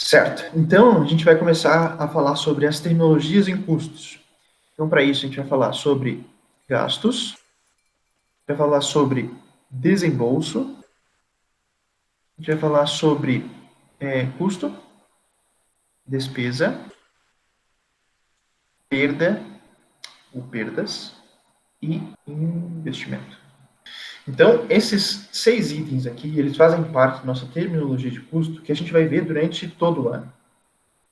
Certo. Então, a gente vai começar a falar sobre as terminologias em custos. Então, para isso, a gente vai falar sobre gastos, vai falar sobre desembolso, a gente vai falar sobre custo, despesa, perda ou perdas e investimento. Então, esses 6 itens aqui, eles fazem parte da nossa terminologia de custo que a gente vai ver durante todo o ano.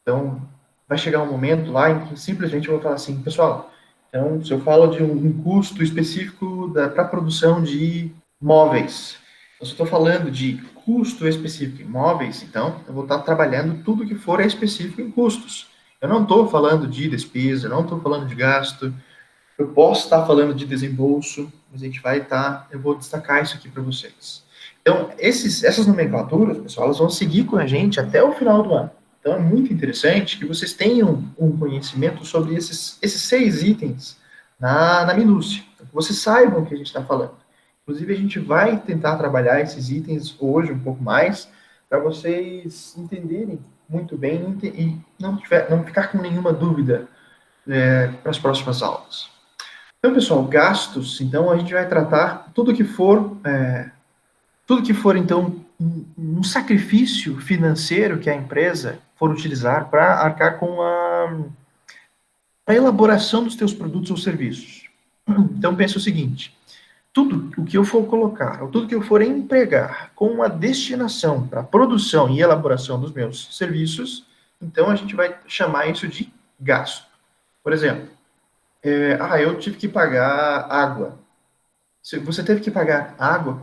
Então, vai chegar um momento lá em que simplesmente eu vou falar assim, pessoal, então, se eu falo de um custo específico para a produção de móveis, se eu estou falando de custo específico em móveis, então, eu vou estar trabalhando tudo que for específico em custos. Eu não estou falando de despesa, não estou falando de gasto, eu posso estar falando de desembolso, mas a gente vai estar, eu vou destacar isso aqui para vocês. Então, essas nomenclaturas, pessoal, elas vão seguir com a gente até o final do ano. Então, é muito interessante que vocês tenham um conhecimento sobre esses 6 itens na minúcia. Então, que vocês saibam o que a gente está falando. Inclusive, a gente vai tentar trabalhar esses itens hoje um pouco mais, para vocês entenderem muito bem e não ficar com nenhuma dúvida para as próximas aulas. Então, pessoal, gastos, então a gente vai tratar tudo que for então um sacrifício financeiro que a empresa for utilizar para arcar com a elaboração dos teus produtos ou serviços. Então, pensa o seguinte, tudo o que eu for colocar, ou tudo que eu for empregar com uma destinação para a produção e elaboração dos meus serviços, então a gente vai chamar isso de gasto. Por exemplo, eu tive que pagar água. Se você teve que pagar água,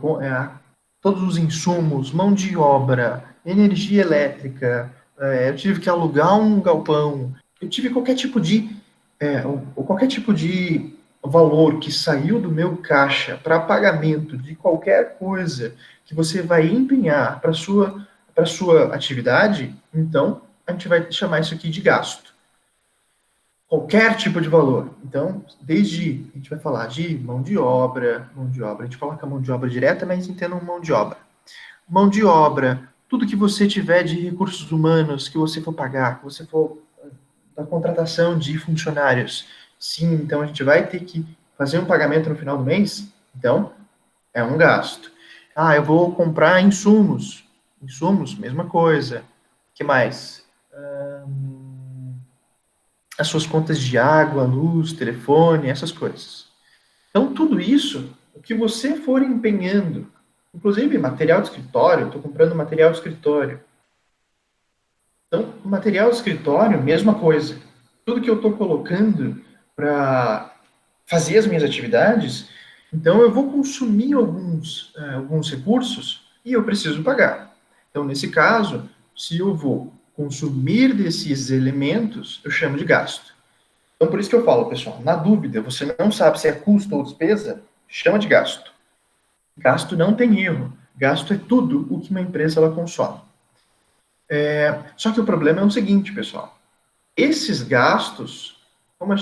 todos os insumos, mão de obra, energia elétrica, eu tive que alugar um galpão, eu tive qualquer tipo de valor que saiu do meu caixa para pagamento de qualquer coisa que você vai empenhar para sua atividade, então a gente vai chamar isso aqui de gasto. Qualquer tipo de valor. Então, desde, a gente vai falar de mão de obra, a gente coloca mão de obra direta, mas entenda mão de obra. Mão de obra, tudo que você tiver de recursos humanos que você for pagar, que você for da contratação de funcionários. Sim, então a gente vai ter que fazer um pagamento no final do mês, então é um gasto. Eu vou comprar insumos. Insumos, mesma coisa. O que mais? As suas contas de água, luz, telefone, essas coisas. Então, tudo isso, o que você for empenhando, inclusive material de escritório, estou comprando material de escritório. Então, material de escritório, mesma coisa. Tudo que eu estou colocando para fazer as minhas atividades, então eu vou consumir alguns recursos e eu preciso pagar. Então, nesse caso, se eu vou consumir desses elementos, eu chamo de gasto. Então, por isso que eu falo, pessoal, na dúvida, você não sabe se é custo ou despesa, chama de gasto. Gasto não tem erro. Gasto é tudo o que uma empresa ela consome. Só que o problema é o seguinte, pessoal. Esses gastos, como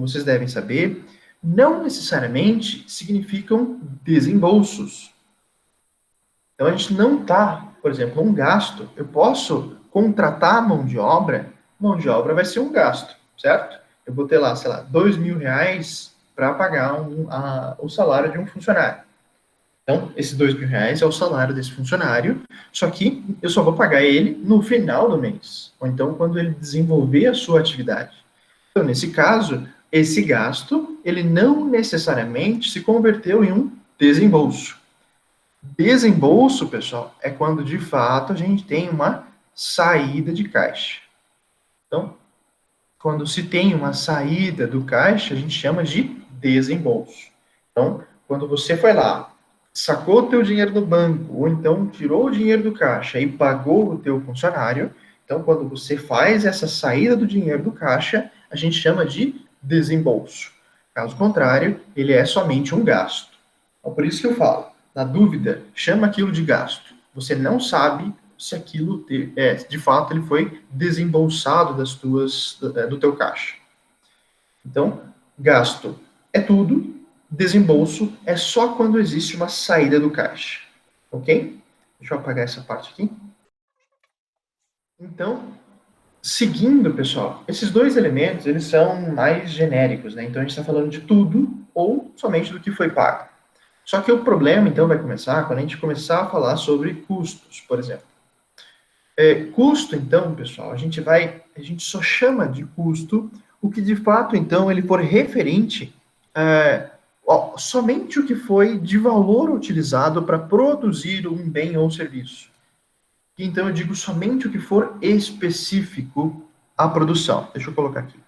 vocês devem saber, não necessariamente significam desembolsos. Então, a gente não está, por exemplo, um gasto. Eu posso contratar mão de obra vai ser um gasto, certo? Eu vou ter lá, sei lá, R$ 2.000 para pagar o salário de um funcionário. Então, esses R$ 2.000 é o salário desse funcionário, só que eu só vou pagar ele no final do mês, ou então quando ele desenvolver a sua atividade. Então, nesse caso, esse gasto, ele não necessariamente se converteu em um desembolso. Desembolso, pessoal, é quando de fato a gente tem uma saída de caixa. Então, quando se tem uma saída do caixa, a gente chama de desembolso. Então, quando você foi lá, sacou o teu dinheiro do banco, ou então tirou o dinheiro do caixa e pagou o teu funcionário, então quando você faz essa saída do dinheiro do caixa, a gente chama de desembolso. Caso contrário, ele é somente um gasto. Então, por isso que eu falo, na dúvida, chama aquilo de gasto. Você não sabe se aquilo de fato ele foi desembolsado do teu caixa. Então, gasto é tudo, desembolso é só quando existe uma saída do caixa. Ok? Deixa eu apagar essa parte aqui. Então, seguindo, pessoal, esses dois elementos, eles são mais genéricos, né? Então, a gente está falando de tudo ou somente do que foi pago. Só que o problema, então, vai começar quando a gente começar a falar sobre custos, por exemplo. Custo, então, pessoal, a gente só chama de custo o que de fato, então, ele for referente somente o que foi de valor utilizado para produzir um bem ou serviço. Então, eu digo somente o que for específico à produção. Deixa eu colocar aqui.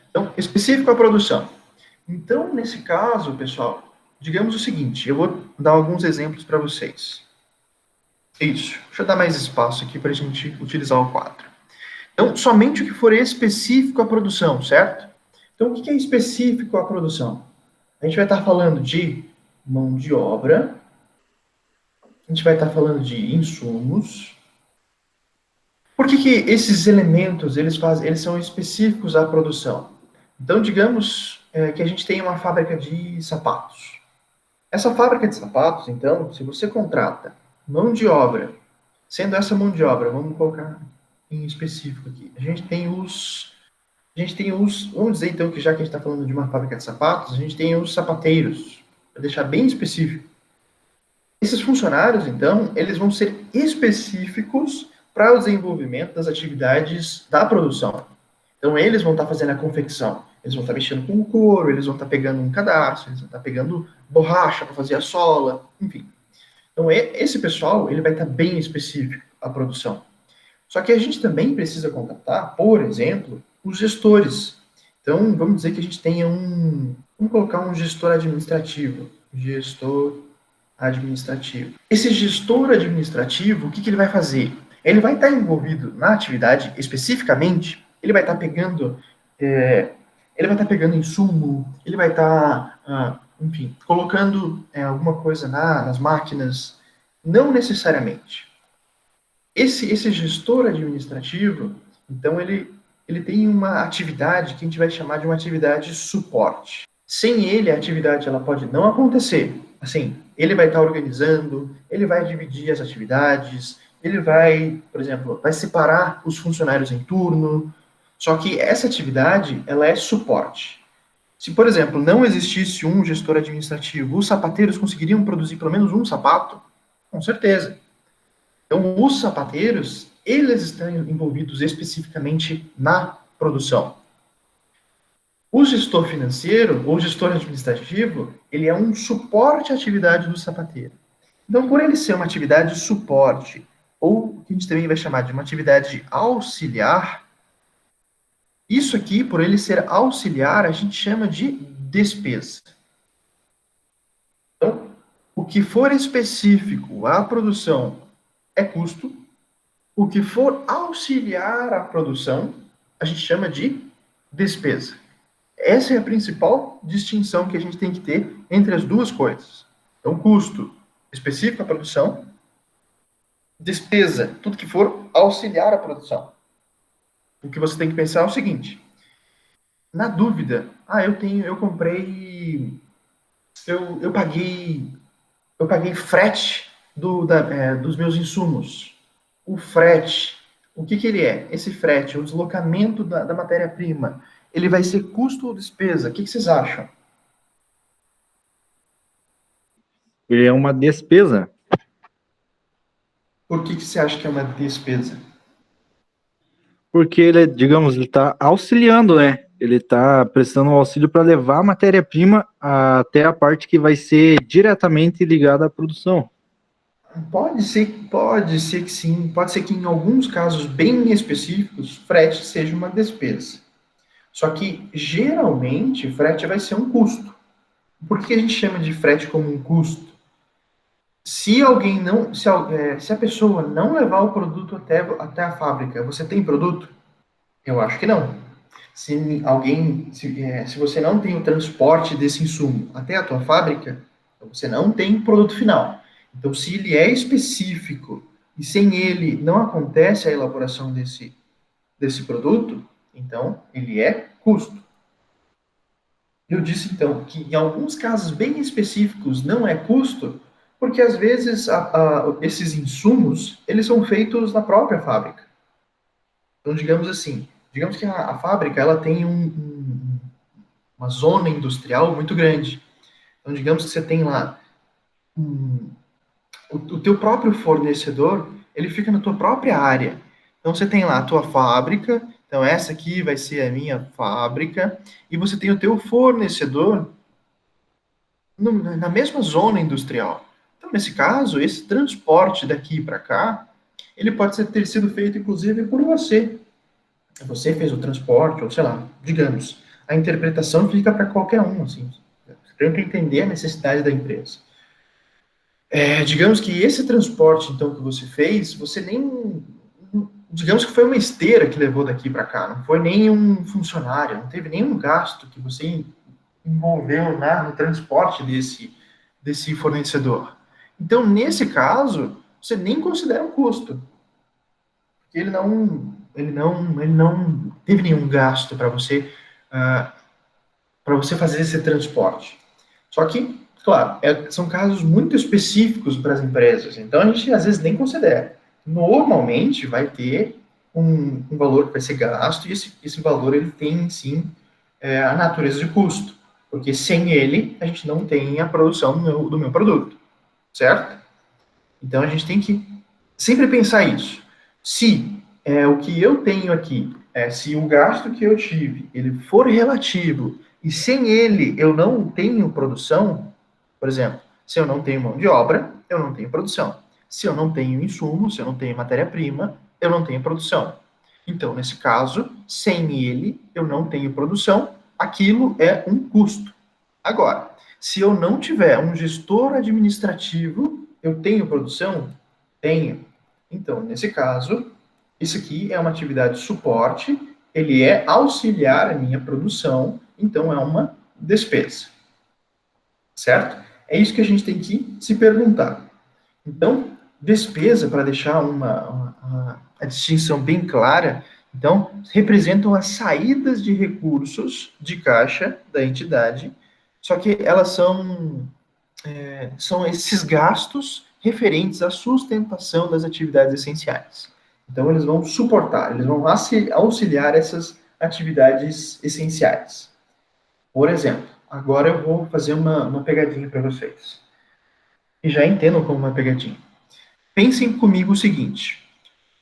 Então, específico à produção. Então, nesse caso, pessoal, digamos o seguinte, eu vou dar alguns exemplos para vocês. Isso. Deixa eu dar mais espaço aqui para a gente utilizar o quadro. Então, somente o que for específico à produção, certo? Então, o que é específico à produção? A gente vai estar falando de mão de obra, a gente vai estar falando de insumos. Por que esses elementos eles são específicos à produção? Então, digamos que a gente tem uma fábrica de sapatos. Essa fábrica de sapatos, então, se você contrata mão de obra, sendo essa mão de obra, vamos colocar em específico aqui, vamos dizer então que já que a gente está falando de uma fábrica de sapatos, a gente tem os sapateiros, para deixar bem específico. Esses funcionários, então, eles vão ser específicos para o desenvolvimento das atividades da produção. Então, eles vão estar fazendo a confecção, eles vão estar mexendo com o couro, eles vão estar pegando um cadastro, eles vão estar pegando borracha para fazer a sola, enfim. Então, esse pessoal, ele vai estar bem específico à produção. Só que a gente também precisa contratar, por exemplo, os gestores. Então, vamos dizer que a gente tenha vamos colocar um gestor administrativo. Gestor administrativo. Esse gestor administrativo, o que ele vai fazer? Ele vai estar envolvido na atividade especificamente, é, ele vai estar pegando insumo, ele vai estar, enfim, colocando alguma coisa nas máquinas, não necessariamente. Esse gestor administrativo, então ele tem uma atividade que a gente vai chamar de uma atividade suporte. Sem ele, a atividade ela pode não acontecer. Assim, ele vai estar organizando, ele vai dividir as atividades, ele vai, por exemplo, vai separar os funcionários em turno. Só que essa atividade, ela é suporte. Se, por exemplo, não existisse um gestor administrativo, os sapateiros conseguiriam produzir pelo menos um sapato? Com certeza. Então, os sapateiros, eles estão envolvidos especificamente na produção. O gestor financeiro ou gestor administrativo, ele é um suporte à atividade do sapateiro. Então, por ele ser uma atividade de suporte, ou que a gente também vai chamar de uma atividade auxiliar, isso aqui, por ele ser auxiliar, a gente chama de despesa. Então, o que for específico à produção é custo, o que for auxiliar a produção, a gente chama de despesa. Essa é a principal distinção que a gente tem que ter entre as duas coisas. Então, custo específico à produção, despesa, tudo que for auxiliar a produção. O que você tem que pensar é o seguinte: na dúvida, eu comprei, eu paguei frete dos meus insumos. O frete, o que ele é? Esse frete, o deslocamento da matéria-prima, ele vai ser custo ou despesa? O que vocês acham? Ele é uma despesa, Por que você acha que é uma despesa? porque ele, digamos, ele está auxiliando, né? Ele está prestando um auxílio para levar a matéria-prima até a parte que vai ser diretamente ligada à produção. Pode ser que sim, pode ser que em alguns casos bem específicos, frete seja uma despesa. Só que geralmente frete vai ser um custo. Por que a gente chama de frete como um custo? Se alguém não, se a pessoa não levar o produto até a fábrica, você tem produto? Eu acho que não. Se você não tem o transporte desse insumo até a tua fábrica, você não tem produto final. Então, se ele é específico e sem ele não acontece a elaboração desse produto, então ele é custo. Eu disse então que em alguns casos bem específicos não é custo, Porque às vezes esses insumos, eles são feitos na própria fábrica. Então, digamos assim, digamos que a fábrica ela tem uma zona industrial muito grande. Então, digamos que você tem lá o teu próprio fornecedor, ele fica na tua própria área. Então, você tem lá a tua fábrica, então essa aqui vai ser a minha fábrica, e você tem o teu fornecedor na mesma zona industrial. Então, nesse caso, esse transporte daqui para cá, ele pode ter sido feito, inclusive, por você. Você fez o transporte, ou sei lá, digamos, a interpretação fica para qualquer um, assim. Você tem que entender a necessidade da empresa. Digamos que esse transporte, então, que você fez, você nem... Digamos que foi uma esteira que levou daqui para cá, não foi nem um funcionário, não teve nenhum gasto que você envolveu no transporte desse fornecedor. Então, nesse caso, você nem considera um custo, porque ele não teve nenhum gasto para você fazer esse transporte. Só que, claro, são casos muito específicos para as empresas, então a gente às vezes nem considera. Normalmente vai ter um valor que vai ser gasto e esse valor ele tem, sim, a natureza de custo, porque sem ele a gente não tem a produção do meu produto, certo? Então a gente tem que sempre pensar isso. Se o que eu tenho aqui, se o gasto que eu tive, ele for relativo e sem ele eu não tenho produção, por exemplo, se eu não tenho mão de obra, eu não tenho produção. Se eu não tenho insumo, se eu não tenho matéria-prima, eu não tenho produção. Então, nesse caso, sem ele, eu não tenho produção, aquilo é um custo. Agora, se eu não tiver um gestor administrativo, eu tenho produção? Tenho. Então, nesse caso, isso aqui é uma atividade de suporte, ele é auxiliar a minha produção, então é uma despesa. Certo? É isso que a gente tem que se perguntar. Então, despesa, para deixar a distinção bem clara, então, representam as saídas de recursos de caixa da entidade, só que elas são esses gastos referentes à sustentação das atividades essenciais. Então, eles vão suportar, eles vão auxiliar essas atividades essenciais. Por exemplo, agora eu vou fazer uma pegadinha para vocês. E já entendam como uma pegadinha. Pensem comigo o seguinte: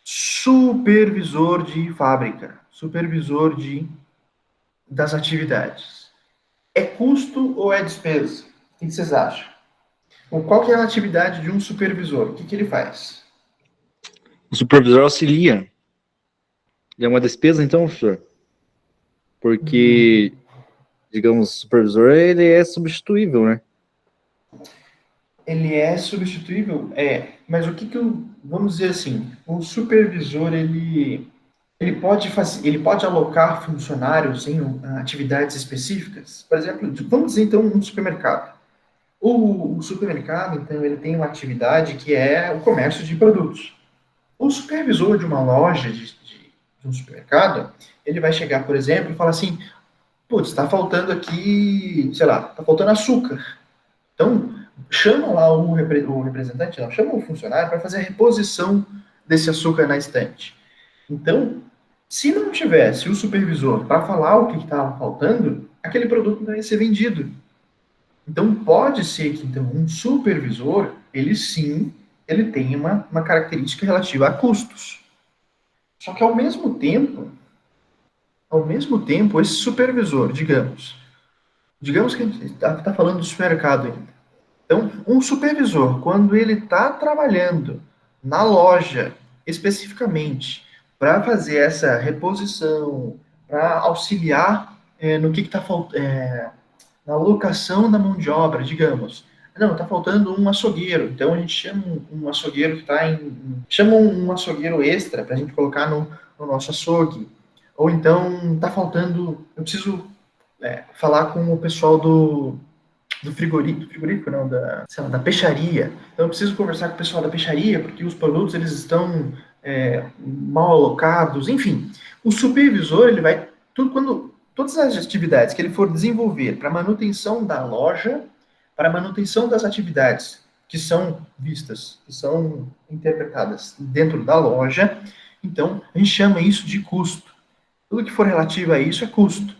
supervisor de fábrica, supervisor das atividades. É custo ou é despesa? O que vocês acham? Ou qual que é a atividade de um supervisor? O que ele faz? O supervisor auxilia. Ele é uma despesa, então, professor? Porque, digamos, o supervisor, ele é substituível, né? Ele é substituível? Mas vamos dizer assim, o supervisor, ele pode alocar funcionários em atividades específicas? Por exemplo, vamos dizer então um supermercado. O supermercado, então, ele tem uma atividade que é o comércio de produtos. O supervisor de uma loja de um supermercado, ele vai chegar, por exemplo, e falar assim, putz, está faltando aqui, sei lá, está faltando açúcar. Então, chama lá o representante, não, chama o funcionário para fazer a reposição desse açúcar na estante. Então, se não tivesse o supervisor para falar o que estava faltando, aquele produto não ia ser vendido. Então, pode ser que então, um supervisor, ele sim, ele tenha uma característica relativa a custos. Só que, ao mesmo tempo, esse supervisor, digamos que a gente está falando do supermercado ainda. Então, um supervisor, quando ele está trabalhando na loja, especificamente, para fazer essa reposição, para auxiliar no que está faltando, na alocação da mão de obra, digamos. Não, está faltando um açougueiro, então a gente chama um açougueiro que está chama um açougueiro extra para a gente colocar no nosso açougue. Ou então está faltando, eu preciso falar com o pessoal do frigorífico não, sei lá, da peixaria. Então eu preciso conversar com o pessoal da peixaria, porque os produtos eles estão mal alocados, enfim. O supervisor, ele vai, todas as atividades que ele for desenvolver para manutenção da loja, para manutenção das atividades que são vistas, que são interpretadas dentro da loja, então a gente chama isso de custo. Tudo que for relativo a isso é custo.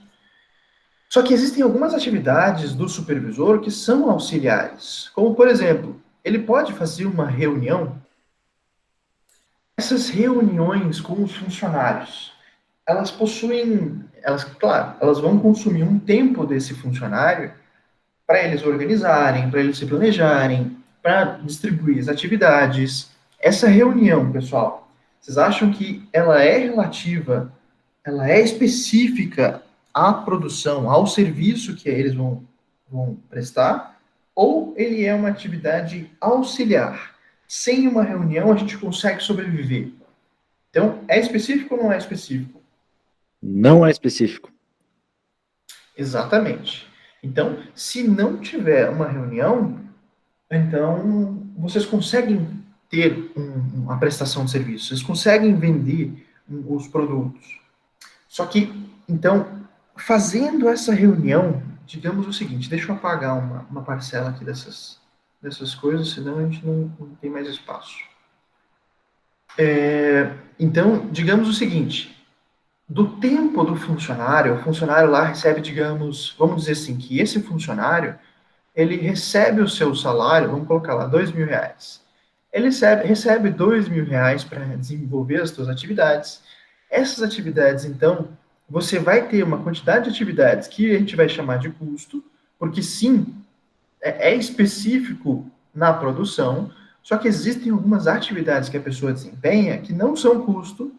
Só que existem algumas atividades do supervisor que são auxiliares, como por exemplo, ele pode fazer uma reunião. Essas reuniões com os funcionários, elas possuem, elas, claro, elas vão consumir um tempo desse funcionário para eles organizarem, para eles se planejarem, para distribuir as atividades. Essa reunião, pessoal, vocês acham que ela é relativa, ela é específica à produção, ao serviço que eles vão prestar? Ou ele é uma atividade auxiliar? Sem uma reunião, a gente consegue sobreviver. Então, é específico ou não é específico? Não é específico. Exatamente. Então, se não tiver uma reunião, então vocês conseguem ter uma prestação de serviço, vocês conseguem vender os produtos. Só que, então, fazendo essa reunião, digamos o seguinte, deixa eu apagar uma parcela aqui dessas coisas, senão a gente não tem mais espaço. Então, digamos o seguinte, do tempo do funcionário, o funcionário lá recebe, digamos, vamos dizer assim, que esse funcionário, ele recebe o seu salário, vamos colocar lá, R$ 2.000. Ele recebe R$ 2.000 para desenvolver as suas atividades. Essas atividades, então, você vai ter uma quantidade de atividades que a gente vai chamar de custo, porque sim, é específico na produção, só que existem algumas atividades que a pessoa desempenha que não são custos,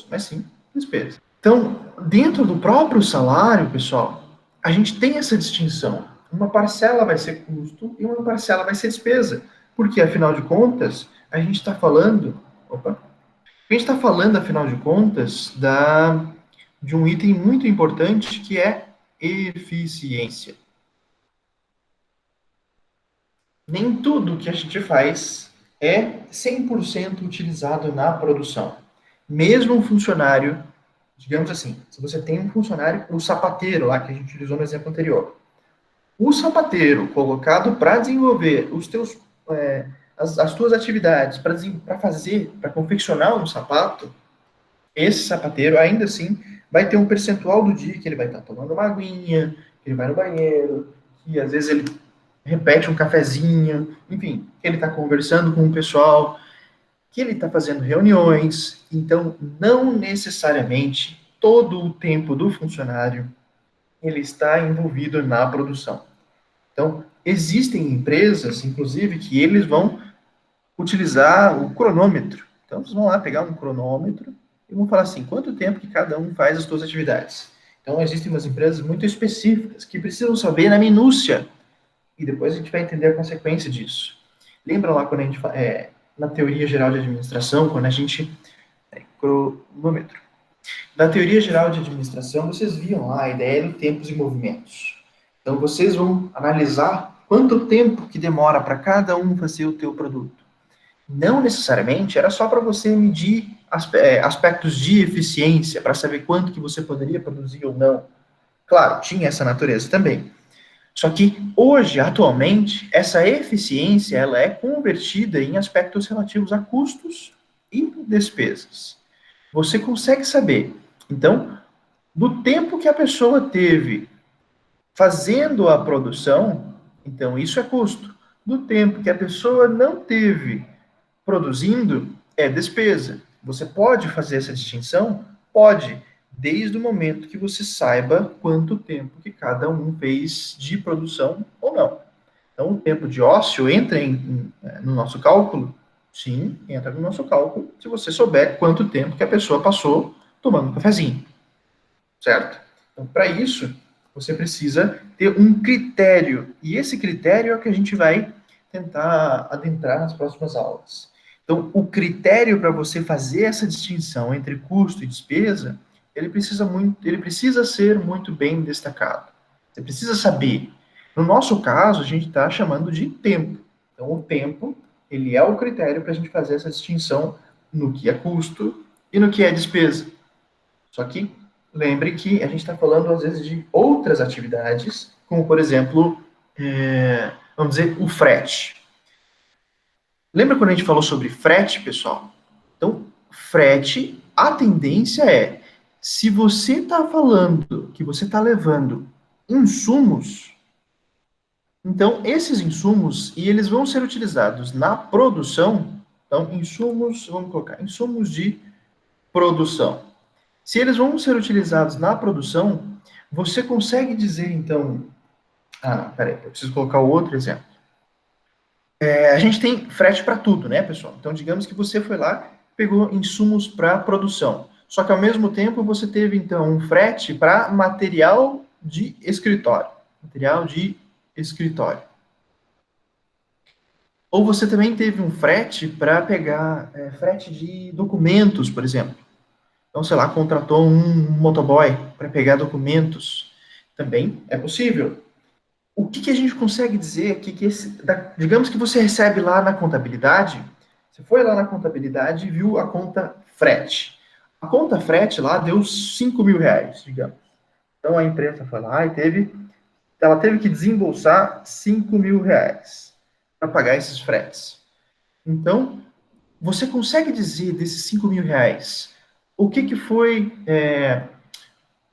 mas sim despesas. Então, dentro do próprio salário, pessoal, a gente tem essa distinção. Uma parcela vai ser custo e uma parcela vai ser despesa. Porque, afinal de contas, a gente está falando. Opa! A gente está falando, afinal de contas, de um item muito importante que é eficiência. Nem tudo que a gente faz é 100% utilizado na produção. Mesmo um funcionário, digamos assim, se você tem um funcionário, o sapateiro lá que a gente utilizou no exemplo anterior, o sapateiro colocado para desenvolver as tuas atividades, para fazer, para confeccionar um sapato, esse sapateiro ainda assim vai ter um percentual do dia que ele vai estar tomando uma aguinha, que ele vai no banheiro, que às vezes ele repete um cafezinho, enfim, que ele está conversando com o pessoal, que ele está fazendo reuniões. Então, não necessariamente todo o tempo do funcionário ele está envolvido na produção. Então, existem empresas, inclusive, que eles vão utilizar o cronômetro. Então, vocês vão lá pegar um cronômetro e vão falar assim, quanto tempo que cada um faz as suas atividades. Então, existem umas empresas muito específicas que precisam saber na minúcia e depois a gente vai entender a consequência disso. Lembra lá quando a gente na teoria geral de administração, quando a gente cronômetro. Na teoria geral de administração, vocês viam lá a ideia de tempos e movimentos. Então vocês vão analisar quanto tempo que demora para cada um fazer o teu produto. Não necessariamente era só para você medir aspectos de eficiência, para saber quanto que você poderia produzir ou não. Claro, tinha essa natureza também. Só que hoje, atualmente, essa eficiência ela é convertida em aspectos relativos a custos e despesas. Você consegue saber, então, do tempo que a pessoa teve fazendo a produção, então isso é custo. Do tempo que a pessoa não teve produzindo, é despesa. Você pode fazer essa distinção? Pode, desde o momento que você saiba quanto tempo que cada um fez de produção ou não. Então, o tempo de ócio entra no nosso cálculo? Sim, entra no nosso cálculo, se você souber quanto tempo que a pessoa passou tomando um cafezinho, certo? Então, para isso, você precisa ter um critério, e esse critério é o que a gente vai tentar adentrar nas próximas aulas. Então, o critério para você fazer essa distinção entre custo e despesa, ele precisa ser muito bem destacado. Você precisa saber. No nosso caso, a gente está chamando de tempo. Então, o tempo, ele é o critério para a gente fazer essa distinção no que é custo e no que é despesa. Só que lembre que a gente está falando, às vezes, de outras atividades, como, por exemplo, vamos dizer, o frete. Lembra quando a gente falou sobre frete, pessoal? Então, frete, a tendência é, se você está falando que você está levando insumos, então esses insumos, e eles vão ser utilizados na produção, então insumos, vamos colocar, insumos de produção. Se eles vão ser utilizados na produção, você consegue dizer, então, peraí, eu preciso colocar o outro exemplo. A gente tem frete para tudo, né, pessoal? Então, digamos que você foi lá, pegou insumos para produção. Só que, ao mesmo tempo, você teve, então, um frete para material de escritório. Material de escritório. Ou você também teve um frete para pegar frete de documentos, por exemplo. Então, sei lá, contratou um motoboy para pegar documentos. Também é possível. O que a gente consegue dizer aqui que digamos que você recebe lá na contabilidade, você foi lá na contabilidade e viu a conta frete. A conta frete lá deu 5 mil reais, digamos. Então a empresa foi lá e ela teve que desembolsar 5 mil reais para pagar esses fretes. Então, você consegue dizer desses 5 mil reais o que foi,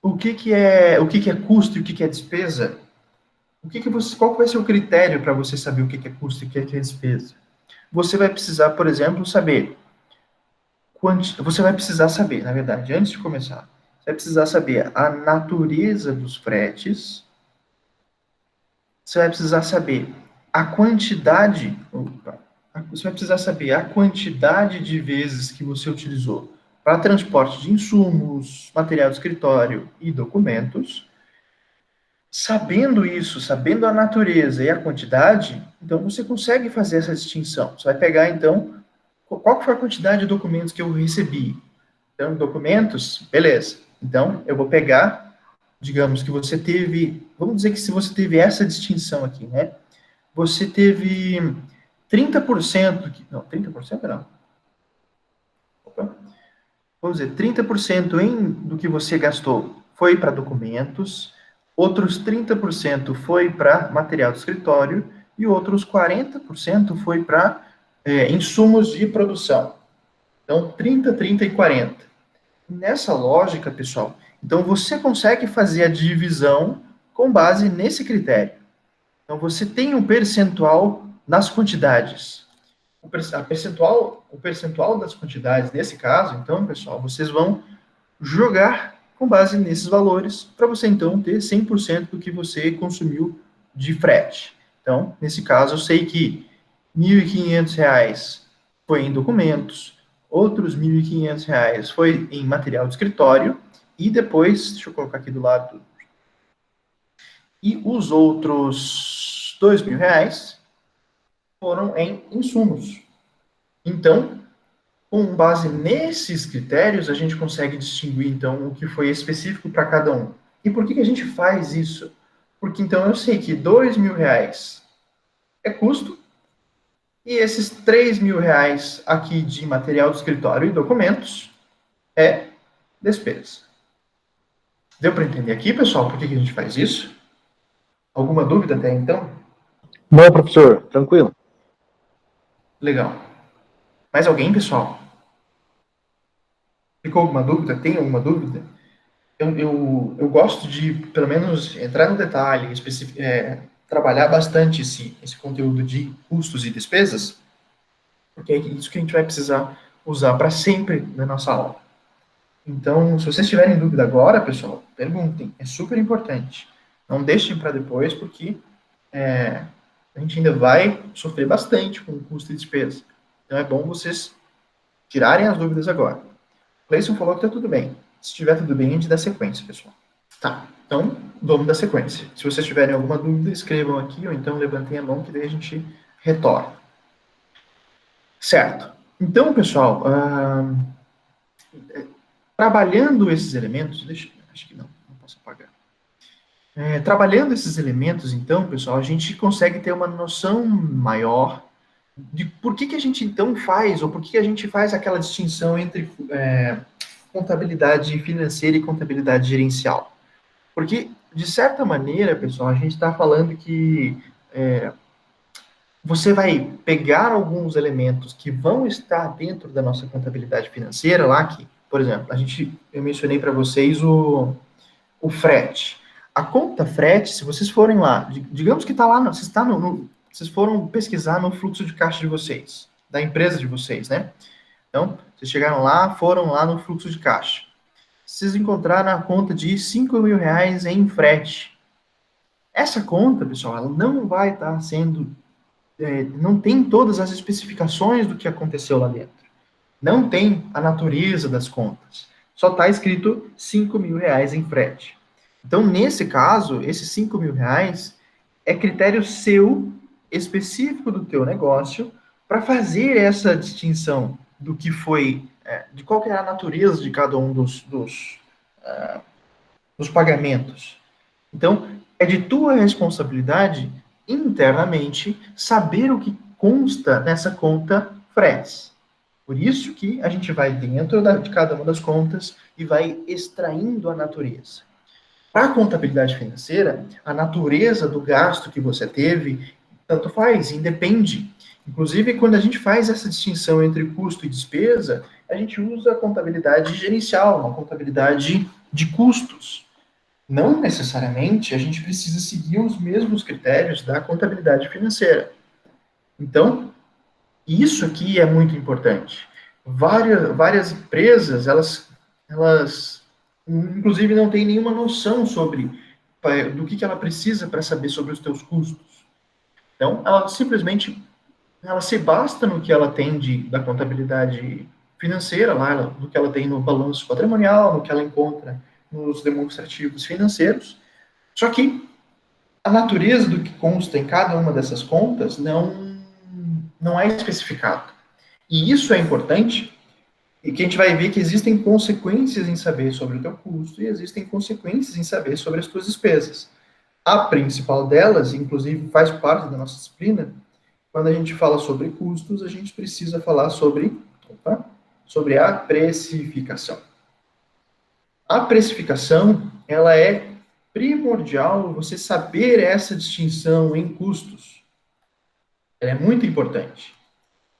o que é custo e o que é despesa? Qual vai ser o critério para você saber o que é custo e o que é despesa? Você vai precisar, por exemplo, saber você vai precisar saber, na verdade, antes de começar, você vai precisar saber a natureza dos fretes, você vai precisar saber a quantidade, você vai precisar saber a quantidade de vezes que você utilizou para transporte de insumos, material de escritório e documentos. Sabendo isso, sabendo a natureza e a quantidade, então você consegue fazer essa distinção. Você vai pegar, então, qual foi a quantidade de documentos que eu recebi? Então, documentos, beleza. Então, eu vou pegar, digamos que você teve, vamos dizer que se você teve essa distinção aqui, né? Você teve 30%, não, 30% não. Opa. Vamos dizer, 30% do que você gastou foi para documentos, outros 30% foi para material de escritório e outros 40% foi para insumos de produção. Então, 30, 30 e 40. Nessa lógica, pessoal, então você consegue fazer a divisão com base nesse critério. Então, você tem um percentual nas quantidades. O percentual das quantidades, nesse caso, então, pessoal, vocês vão jogar com base nesses valores para você, então, ter 100% do que você consumiu de frete. Então, nesse caso, eu sei que R$ 1.500 foi em documentos, outros R$ 1.500 foi em material de escritório, e depois, deixa eu colocar aqui do lado, e os outros R$ 2.000 foram em insumos. Então, com base nesses critérios, a gente consegue distinguir, então, o que foi específico para cada um. E por que a gente faz isso? Porque, então, eu sei que R$ 2.000 é custo, e esses R$ 3.000 aqui de material de escritório e documentos é despesa. Deu para entender aqui, pessoal, por que a gente faz isso? Alguma dúvida até então? Não, professor, tranquilo. Legal. Mais alguém, pessoal? Ficou alguma dúvida? Tem alguma dúvida? Eu gosto de, pelo menos, entrar no detalhe, trabalhar bastante esse conteúdo de custos e despesas, porque é isso que a gente vai precisar usar para sempre na nossa aula. Então, se vocês tiverem dúvida agora, pessoal, perguntem, é super importante. Não deixem para depois, porque a gente ainda vai sofrer bastante com o custo e despesa. Então, é bom vocês tirarem as dúvidas agora. O Cleison falou que está tudo bem. Se estiver tudo bem, a gente dá sequência, pessoal. Tá, então vamos dar sequência. Se vocês tiverem alguma dúvida, escrevam aqui, ou então levantem a mão, que daí a gente retorna. Certo. Então, pessoal, trabalhando esses elementos, acho que não posso apagar. Trabalhando esses elementos, então, pessoal, a gente consegue ter uma noção maior de por que a gente então faz, ou por que a gente faz aquela distinção entre contabilidade financeira e contabilidade gerencial. Porque, de certa maneira, pessoal, a gente está falando que você vai pegar alguns elementos que vão estar dentro da nossa contabilidade financeira lá, que, por exemplo, eu mencionei para vocês o frete. A conta frete, se vocês forem lá, digamos que está lá, vocês, vocês foram pesquisar no fluxo de caixa de vocês, da empresa de vocês, né? Então, vocês chegaram lá, foram lá no fluxo de caixa. Vocês encontraram a conta de R$ 5.000 em frete. Essa conta, pessoal, ela não vai estar sendo, não tem todas as especificações do que aconteceu lá dentro. Não tem a natureza das contas. Só está escrito R$ 5.000 em frete. Então, nesse caso, esses R$ 5.000 é critério seu, específico do teu negócio, para fazer essa distinção do que foi, de qual que é a natureza de cada um dos pagamentos. Então, é de tua responsabilidade, internamente, saber o que consta nessa conta frete. Por isso que a gente vai dentro de cada uma das contas e vai extraindo a natureza. Para a contabilidade financeira, a natureza do gasto que você teve, tanto faz, independe. Inclusive, quando a gente faz essa distinção entre custo e despesa, a gente usa a contabilidade gerencial, uma contabilidade de custos. Não necessariamente a gente precisa seguir os mesmos critérios da contabilidade financeira. Então, isso aqui é muito importante. Várias empresas, elas, inclusive, não têm nenhuma noção sobre do que ela precisa para saber sobre os teus custos. Então, ela se basta no que ela tem da contabilidade financeira, lá, do que ela tem no balanço patrimonial, no que ela encontra nos demonstrativos financeiros. Só que a natureza do que consta em cada uma dessas contas não é especificado. E isso é importante, e que a gente vai ver que existem consequências em saber sobre o teu custo e existem consequências em saber sobre as tuas despesas. A principal delas, inclusive faz parte da nossa disciplina, quando a gente fala sobre custos, a gente precisa falar sobre a precificação. A precificação, ela é primordial você saber essa distinção em custos. Ela é muito importante.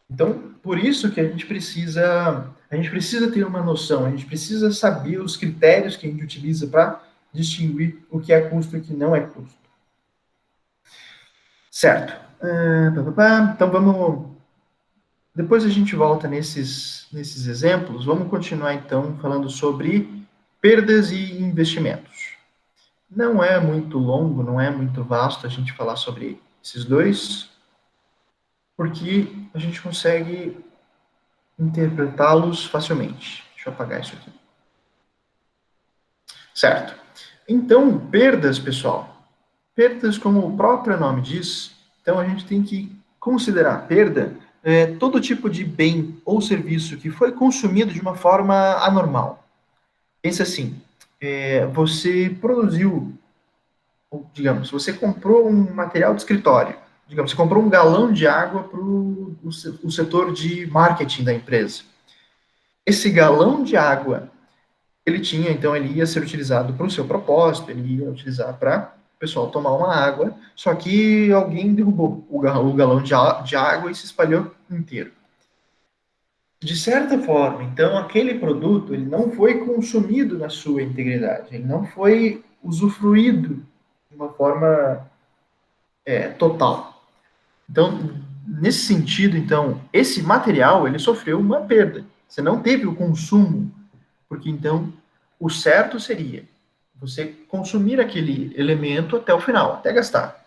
Então, por isso que a gente precisa ter uma noção, a gente precisa saber os critérios que a gente utiliza para distinguir o que é custo e o que não é custo. Certo. Então vamos. Depois a gente volta nesses exemplos. Vamos continuar então falando sobre perdas e investimentos. Não é muito longo, não é muito vasto a gente falar sobre esses dois, porque a gente consegue interpretá-los facilmente. Deixa eu apagar isso aqui. Certo. Então, perdas, pessoal. Perdas, como o próprio nome diz, então a gente tem que considerar perda todo tipo de bem ou serviço que foi consumido de uma forma anormal. Pensa assim, você produziu, digamos, você comprou um material de escritório, digamos, você comprou um galão de água para o setor de marketing da empresa. Esse galão de água ele ia ser utilizado para o seu propósito, ele ia utilizar para o pessoal tomar uma água, só que alguém derrubou o galão de água e se espalhou inteiro. De certa forma, então, aquele produto ele não foi consumido na sua integridade, ele não foi usufruído de uma forma total. Então, nesse sentido, então, esse material ele sofreu uma perda. Você não teve o consumo, porque então o certo seria você consumir aquele elemento até o final, até gastar.